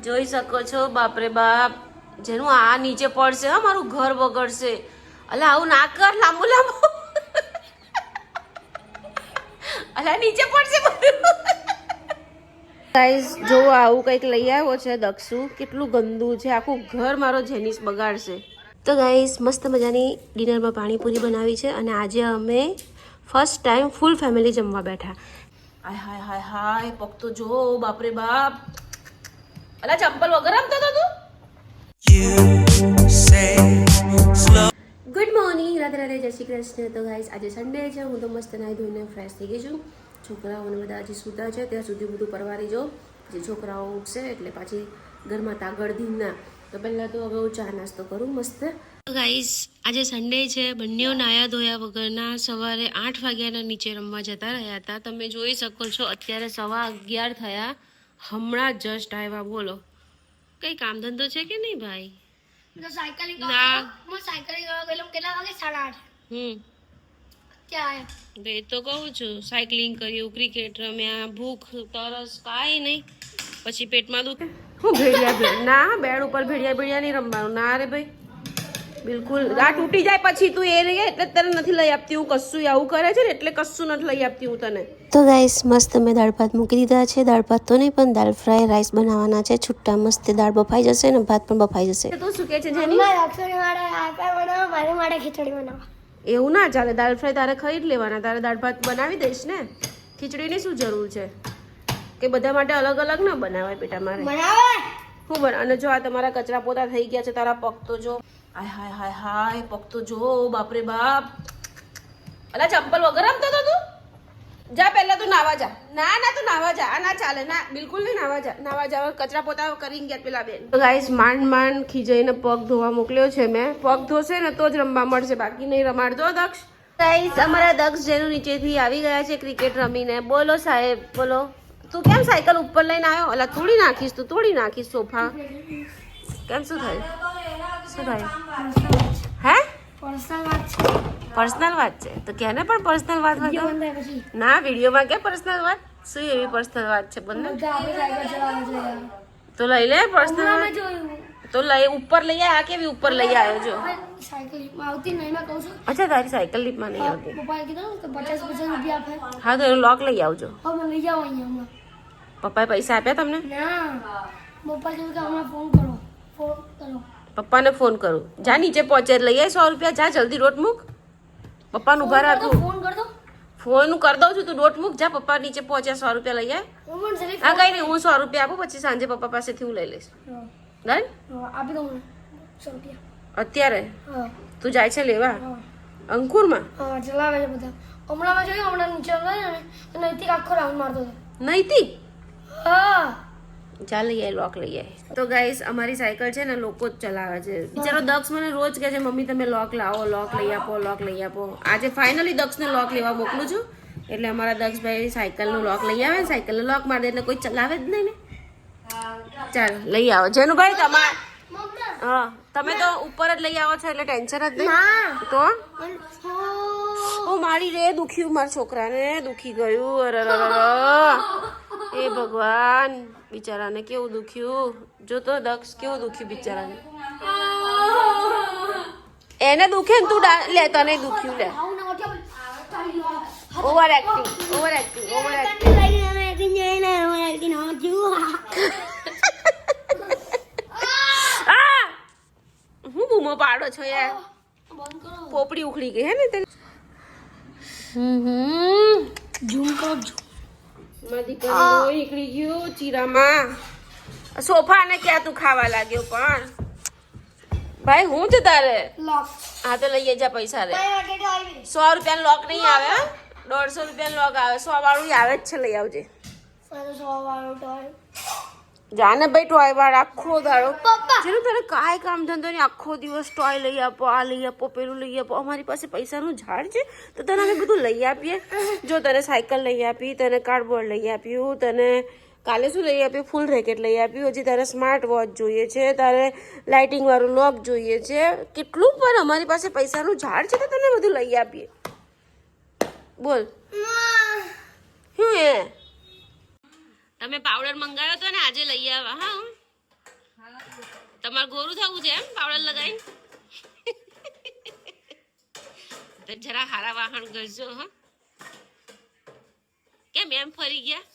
જોઈ શકો છો બાપરે બાપ જેનું આ નીચે પડશે હા મારું ઘર બગડશે અલા આવું ના કર લાંબુ લાંબુ અલા નીચે પડશે ગાઈસ જો આવું કંઈક લઈ આવ્યો છે દક્ષુ કેટલું ગંદુ છે આખું ઘર મારો જેનિસ બગાડશે તો ગાઈસ મસ્ત મજાની ડિનરમાં પાણીપુરી બનાવી છે અને આજે અમે ફર્સ્ટ ટાઈમ ફૂલ ફેમિલી જમવા બેઠા હાય હાય હાય હાય પગ તો જો બાપરે બાપ અલા ચંપલ વગર રમતો હતો તું ગુડ મોર્નિંગ રાધે રાધે જય શ્રી કૃષ્ણ તો ગાઈસ આજે સન્ડે છે હું તો મસ્ત નાઈ ધોઈને ફ્રેશ થઈ ગઈ છું છોકરાઓને બધા હજી સૂતા છે ત્યાં સુધી બધું પરવારી જો જે છોકરાઓ ઉઠશે એટલે પાછી ઘરમાં તાગડ ધીમના તો પહેલાં તો હવે હું ચા નાસ્તો કરું મસ્ત ગાઈસ આજે સન્ડે છે બંનેઓ નાયા ધોયા વગરના સવારે 8 વાગ્યાના નીચે રમવા જતા રહ્યા હતા તમે જોઈ શકો છો અત્યારે 11:15 થયા હમણાં જસ્ટ આવ્યા બોલો કઈ કામ ધંધો છે કે નહીં ભાઈ तो साइकिलिंग ના मैं साइकिलिंग गलो केला वागे 8:30 क्या आया બે તો કહું છું સાયકલિંગ કર્યું ક્રિકેટ રમ્યા ભૂખ તરસ કાંઈ નહીં પછી પેટમાં દુખે હું ભેડિયા ના બેડ ઉપર ભેડિયા નહીં રમવાનું ના રે ભાઈ બિલકુલ આ તૂટી જાય પછી તું એ રહી એટલે તને નથી લઈ આપતી હું કશું આવું કરે છે ને એટલે કશું નથી લઈ આપતી હું તને તો ગાઈસ મસ્ત મેં દાળ ભાત મૂકી દીધા છે દાળ ભાત તો નહીં પણ દાળ ફ્રાય રાઈસ બનાવવાના છે છૂટા મસ્ત દાળ બફાઈ જશે ને ભાત પણ બફાઈ જશે તું શું કે છે જેની मैं अक्सर मारे आपा बनाओ मारे मारे खिचड़ी बनाओ એવું ના ચાલે દાળ ફ્રાય તારે ખાઈ જ લેવાના તારે દાળ ભાત બનાવી દઈશ ને ખીચડીની શું જરૂર છે કે બધા માટે અલગ અલગ ના બનાવાય બેટા મારે बनाओ હું બન અને જો આ તમારા કચરા પોતા થઈ ગયા છે તારા પગ તો જો હાય હાય હાય હાય પગ તો જો બાપરે બાપ અલા ચંપલ વગર રમતો તો તું જા પહેલા તું નાવા જા ના ના તું નાવા જા આ ના ચાલે ના બિલકુલ નહીં નાવા જા કચરા પોતા કરીને ગયા પેલા બેન તો ગાઈસ માંડ ખીજાઈને પગ ધોવા મોકલ્યો છે મેં પગ ધોશે ને તો જ રમવા મળશે બાકી નહીં રમાડતો દક્ષ ગાઈસ અમારા દક્ષ જેનું નીચેથી આવી ગયા છે ક્રિકેટ રમીને બોલો સાહેબ બોલો તું કેમ સાયકલ ઉપર લઈને આવ્યો અલા તોડી નાખીશ સોફા કેમ શું થાય હે પર્સનલ વાત છે તો ક્યાંને પણ પર્સનલ વાત હોય ના વિડીયોમાં કે પર્સનલ વાત શું એવી પર્સનલ વાત છે બંને તો લઈ લે પર્સનલ તો લઈ ઉપર લઈ આ કેવી ઉપર લઈ આવ્યો જો साइकिल आवती नहीं मैं कहूं છું અચ્છા તારી સાયકલ લીપમાં નહીં આવતી પપ્પાએ કીધું કે 50 રૂપિયા આપે હા તો એનો લોક લઈ આવજો હવે મને લઈ જાવ અહીંયા પપ્પાએ પૈસા આપ્યા તમને ના પપ્પા કીધું કે હમણાં ફોન કરો પપ્પાને ફોન કરું જા નીચે પહોંચે લઈ આય 100 રૂપિયા જા જલ્દી રોટ મૂક પપ્પાનું ઉભા રાખું ફોન કર દો ફોન કરી દઉં છું તું રોટ મૂક જા પપ્પા નીચે પહોંચ્યા 100 રૂપિયા લઈ આય હું પણ જલ્દી હા કઈ નહીં હું 100 રૂપિયા આપું પછી સાંજે પપ્પા પાસેથી હું લઈ લઈશ ડન આપી દઉં 100 રૂપિયા અત્યારે હા તું જાય છે લેવા અંકુરમાં હા ચલાવે છે બધા હમણાં મેં જોયું હમણાં નીચે આવ્યો ને તો નૈતિક આખો રાઉન્ડ મારતો હતો નહીતી હા ચાલ લઈ આય લોક લઈ આય તો ગાઈસ અમારી સાયકલ છે ને લોકો જ ચલાવે છે બિચારો દક્ષ મને રોજ કહે છે મમ્મી તમે લોક લાવો લોક લઈ આપો આજે ફાઇનલી દક્ષને લોક લેવા મોકલું છું એટલે અમારા દક્ષભાઈ સાયકલનું લોક લઈ આવે ને સાયકલનો લોક મારી દે એટલે કોઈ ચલાવે જ નહીં ને ચાલ લઈ આવો જેનુભાઈ તમાર હા તમે તો ઉપર જ લઈ આવો છો એટલે ટેન્શન જ નહીં તો ઓ મારી રે દુખ્યું મારા છોકરાને દુખી ગયું અરે એ ભગવાન બિચારાને કેવું દુખ્યું જો તો દક્ષ કેવું દુખ્યું બિચારાને એને દુખે ને તું લે તને દુખ્યું લે ઓવર એક્ટિંગ હું બૂમો પાડો છો યાર પોપડી ઉખડી ગઈ હે ને તે ઝૂમ કરો મારી દીકરી નીકળી ગયું ચીરામાં સોફા ને ક્યાં તું ખાવા લાગ્યો પણ ભાઈ હું છે તારે લોક હા તો લઈ જા પૈસા રે 100 રૂપિયાનો લોક નહીં આવે 150 રૂપિયાનો લોક આવે 100 વાળું આવે જ છે લઈ આવજે જાને ભાઈ ટોય વાળ આખો દાડો જેનું તને કાંઈ કામ ધંધો નહીં આખો દિવસ ટોય લઈ આપો આ લઈ આપો પેલું લઈ આપો અમારી પાસે પૈસાનું ઝાડ છે તો તને અમે બધું લઈ આપીએ જો તને સાયકલ લઈ આપી તને કાર્ડબોર્ડ લઈ આપ્યું તને કાલે શું લઈ આપ્યું ફૂલ રેકેટ લઈ આપ્યું હજી તારે સ્માર્ટ વોચ જોઈએ છે તારે લાઇટિંગ વાળું લોક જોઈએ છે કેટલું પણ અમારી પાસે પૈસાનું ઝાડ છે તો તને બધું લઈ આપીએ બોલ શું એ તમે પાવડર મંગાવ્યો તો ને આજે લઈ આવ્યા હા તમારે ગોરું થવું છે એમ પાવડર લગાવીને તો જરા હારા વાહન કરજો હા કેમ એમ ફરી ગયા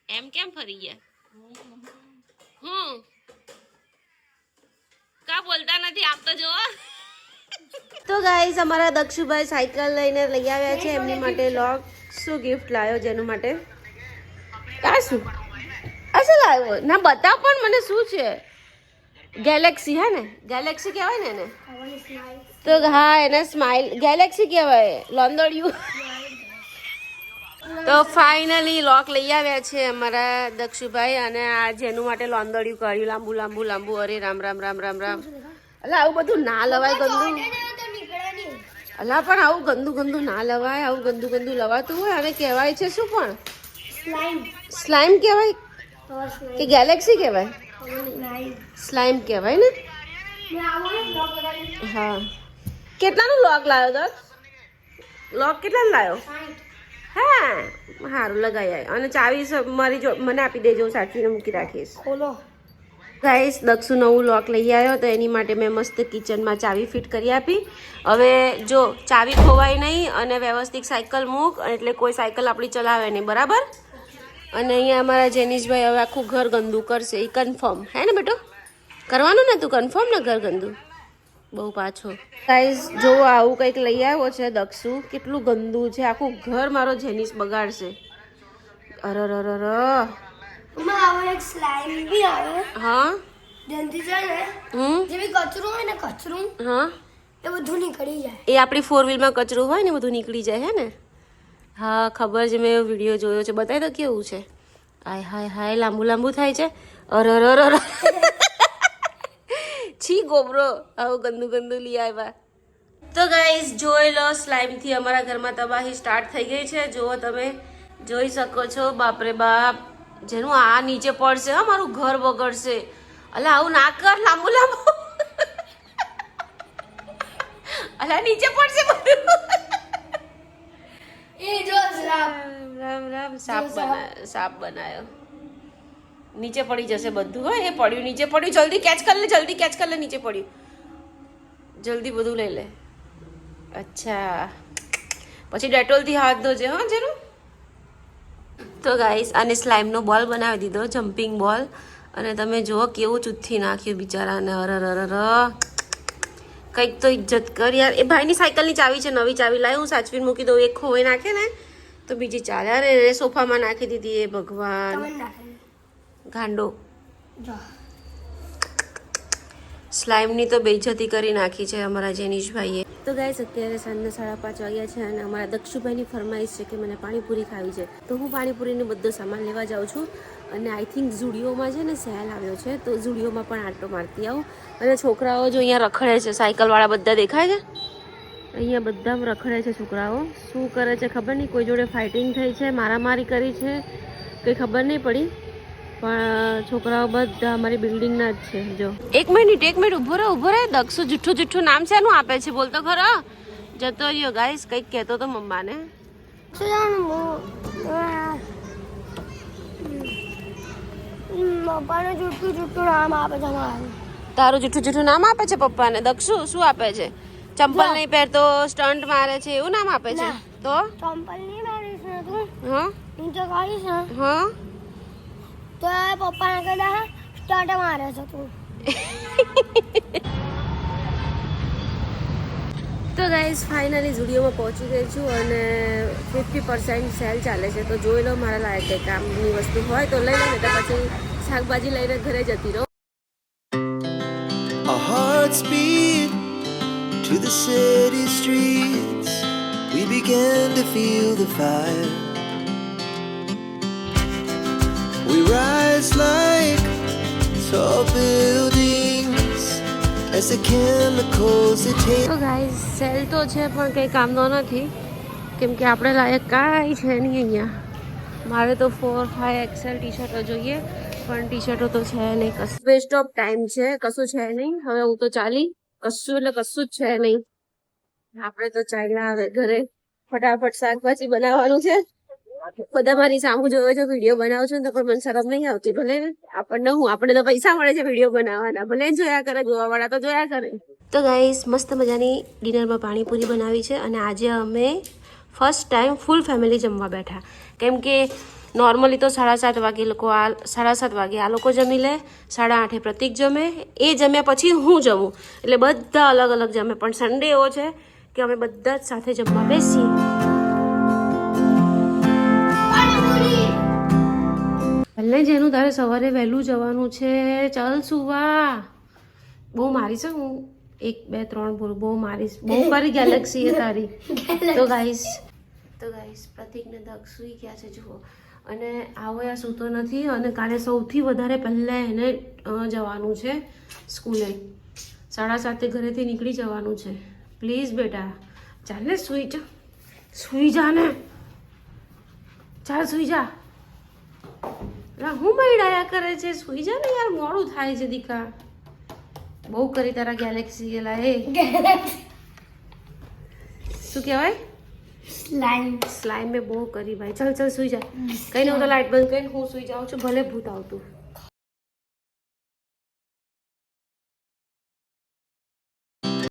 એમ કેમ ફરી ગયા કા બોલતા નથી આપ તો જો તો ગાઈસ અમારા દક્ષુભાઈ સાયકલ લઈને લઈ આવ્યા છે એમની માટે લોક શું ગિફ્ટ લાવ્યો જેનું માટે આ શું લાવ્યો ના બતાવ પણ મને શું છે ગેલેક્સી હે ને ગેલેક્સી કહેવાય ને એને તો હા એને સ્માઇલ ગેલેક્સી કહેવાય લોંદોડિયું તો ફાઇનલી લોક લઈ આવ્યા છે અમારા દક્ષુભાઈ અને આ જેનું માટે લોંદોડિયું કર્યું લાંબુ લાંબુ લાંબુ અરે રામ રામ રામ રામ રામ એટલે આવું બધું ના લવાય ગંદુ અલા પણ આવું ગંદુ ગંદુ ના લવાય આવું ગંદુ ગંદુ લવાતું હોય અને કહેવાય છે શું પણ સ્લાઇમ કહેવાય કે ગેલેક્સી કહેવાય સ્લાઇમ કહેવાય ને હા કેટલાનું લોક લાવ્યો દસ લોક કેટલાનું લાવ્યો હા સારું લગાવી અને ચાવી મારી જો મને આપી દેજો સાચવીને મૂકી રાખીશ ગાઈસ દક્ષુ નવું લોક લઈ આવ્યો તો એની માટે મેં મસ્ત કિચનમાં ચાવી ફિટ કરી આપી હવે જો ચાવી ખોવાય નહીં અને વ્યવસ્થિત સાયકલ મૂક એટલે કોઈ સાયકલ આપણી ચલાવે નહીં બરાબર અને અહીંયા અમારા જેનિશભાઈ હવે આખું ઘર ગંદુ કરશે એ કન્ફર્મ હે ને બેટો કરવાનું ને તું કન્ફર્મ ને ઘર ગંદુ બહુ પાછો ગાઈસ જો આવું કંઈક લઈ આવ્યો છે દક્ષુ કેટલું ગંદુ છે આખું ઘર મારો જેનિશ બગાડશે અરર એક સ્લાઇમ બી આવે હા જલ્દી છે ને જેવી કચરું હોય ને કચરું હા એ બધું નીકળી જાય એ આપણી 4 વ્હીલમાં કચરું હોય ને બધું નીકળી જાય હે ને હા ખબર છે મેં વિડીયો જોયો છે બતાવી તો કેવું છે હાય હાય હાય લાંબુ લાંબુ થાય છે અરર છી ગોબરો આવું ગંદુ ગંદુ લઈ આવ્યા તો ગાઈસ જોઈ લો સ્લાઇમથી અમારા ઘરમાં તબાહી સ્ટાર્ટ થઈ ગઈ છે જુઓ તમે જોઈ શકો છો બાપરે બાપ જેનું આ નીચે પડશે હા મારું ઘર બગડશે અલા આવું ના કર લાંબુ લાંબુ અલા નીચે પડશે બધું એ જો રામ રામ સાપ બનાયો નીચે પડી જશે બધું હા એ પડ્યું નીચે પડ્યું જલ્દી કેચ કર લે નીચે પડ્યું જલ્દી બધું લઈ લે અચ્છા પછી ડેટોલથી હાથ ધોજે હા જેનું તો ગાઈસ આને સ્લાઇમનો બોલ બનાવી દીધો જમ્પિંગ બોલ અને તમે જુઓ કેવું ચૂથ્થી નાખ્યું બિચારાને અરર કંઈક તો ઇજ્જત કર યાર એ ભાઈની સાયકલની ચાવી છે નવી ચાવી લાવી હું સાચવીને મૂકી દઉં એક ખોવાઈ નાખે ને તો બીજી ચાલે અરે એને સોફામાં નાખી દીધી એ ભગવાન ગાંડો સ્લાઇમની તો બેઇજ્જતી કરી નાખી છે અમારા જેનિશભાઈએ તો ગાઈસ અત્યારે સાંજના 5:30 વાગ્યા છે અને અમારા દક્ષુભાઈની ફરમાઈશ છે કે મને પાણીપુરી ખાવી છે તો હું પાણીપુરીનો બધો સામાન લેવા જાઉં છું અને આઈ થિંક ઝુડિયોમાં છે ને સેલ આવ્યો છે તો ઝુડિયોમાં પણ આંટો મારતી આવું અને છોકરાઓ જો અહીંયા રખડે છે સાયકલવાળા બધા દેખાય છે અહીંયા બધા રખડે છે છોકરાઓ શું કરે છે ખબર નહીં કોઈ જોડે ફાઇટિંગ થઈ છે મારામારી કરી છે કંઈ ખબર નહીં પડી પણ છોકરાઓ બધા અમારી બિલ્ડિંગના જ છે જો એક મિનિટ ઊભો રહે દક્ષુ જુઠ્ઠું નામ છે એનું આપે છે બોલતો ખરો જતો રહ્યો ગાઈસ કંઈક કહેતો તો મમ્માને પપ્પાને જુઠ્ઠું નામ આપે છે તારું જુઠ્ઠું નામ આપે છે પપ્પાને દક્ષુ શું આપે છે ચંપલ નહીં પહેરતો સ્ટન્ટ મારે છે એવું નામ આપે છે તો ચંપલ નહીં પહેરીશ ને તું હા નીચે કાઢીશ ને હા તો પપ્પાને કહેતા સ્ટાર્ટ મારે છે તું તો ગાઈઝ ફાઇનલી ઝુડિયોમાં પહોંચી ગઈ છું અને 50% સેલ ચાલે છે તો જોઈ લો મારા લાયક કંઈ કામની વસ્તુ હોય તો લઈ લો ને તો પછી શાકભાજી લઈને ઘરે જતી રહો Our hearts beat to the city streets. We began to feel the fire. We rise like tall buildings as the chemicals they take. તો ગાઈઝ સેલ તો છે પણ કંઈ કામનો નથી કેમ કે આપણે લાયક કાંઈ છે નહીં અહીંયા મારે તો 4-5 XL ટી શર્ટો જોઈએ પણ ટી શર્ટો તો છે નહીં કશું વેસ્ટ ઓફ ટાઈમ છે કશું છે નહીં હવે હું તો ચાલી કશું એટલે કશું જ છે નહીં આપણે તો ચાલ્યા હવે ઘરે ફટાફટ શાકભાજી બનાવવાનું છે બધા મારી સામું જોવે છે, વિડીયો બનાવું છું ને તો પણ મને શરમ નહીં આવતી. ભલે ને આપણે તો પૈસા મળે છે વિડીયો બનાવવાના, ભલે જોયા કરે, જોવા વાળા તો જોયા કરે. તો ગાઈસ મસ્ત મજાની ડિનરમાં પાણીપુરી બનાવી છે અને આજે અમે ફર્સ્ટ ટાઈમ ફૂલ ફેમિલી જમવા બેઠા. કેમ કે નોર્મલી તો 7:30 વાગે લોકો 7:30 વાગે આ લોકો જમી લે, 8:30 પ્રતિક જમે, એ જમ્યા પછી હું જમું, એટલે બધા અલગ અલગ જમે. પણ સન્ડે એવો છે કે અમે બધા જ સાથે જમવા બેસીએ. ભલે જેનું તારે સવારે વહેલું જવાનું છે, ચાલ સુવા. બહુ મારીશ હું 1 2 3 બોલ, બહુ મારીશ, બહુ કરી ગેલેક્સી એ તારી. તો ગાઈસ પ્રતિકને દક્ષ સુઈ ગયા છે જુઓ, અને આ સૂતો નથી. અને કાલે સૌથી વધારે પહેલાં એને જવાનું છે સ્કૂલે, 7:30 ઘરેથી નીકળી જવાનું છે. પ્લીઝ બેટા ચાલ ને, સુઈ જા ને, ચાલ સુઈ જા. હું મૈડાયા કરે છે, સુઈ જા ને યાર, મોડું થાય છે દીકા. બહુ કરી તારા ગેલેક્સી એલા. એ શું કહેવાય, સ્લાઇમ મેં બહુ કરી ભાઈ. ચાલ સુઈ જા. કઈ નહીં, હું તો લાઇટ બંધ કરીને હું સુઈ જાઉં છું, ભલે ભૂત આવતું.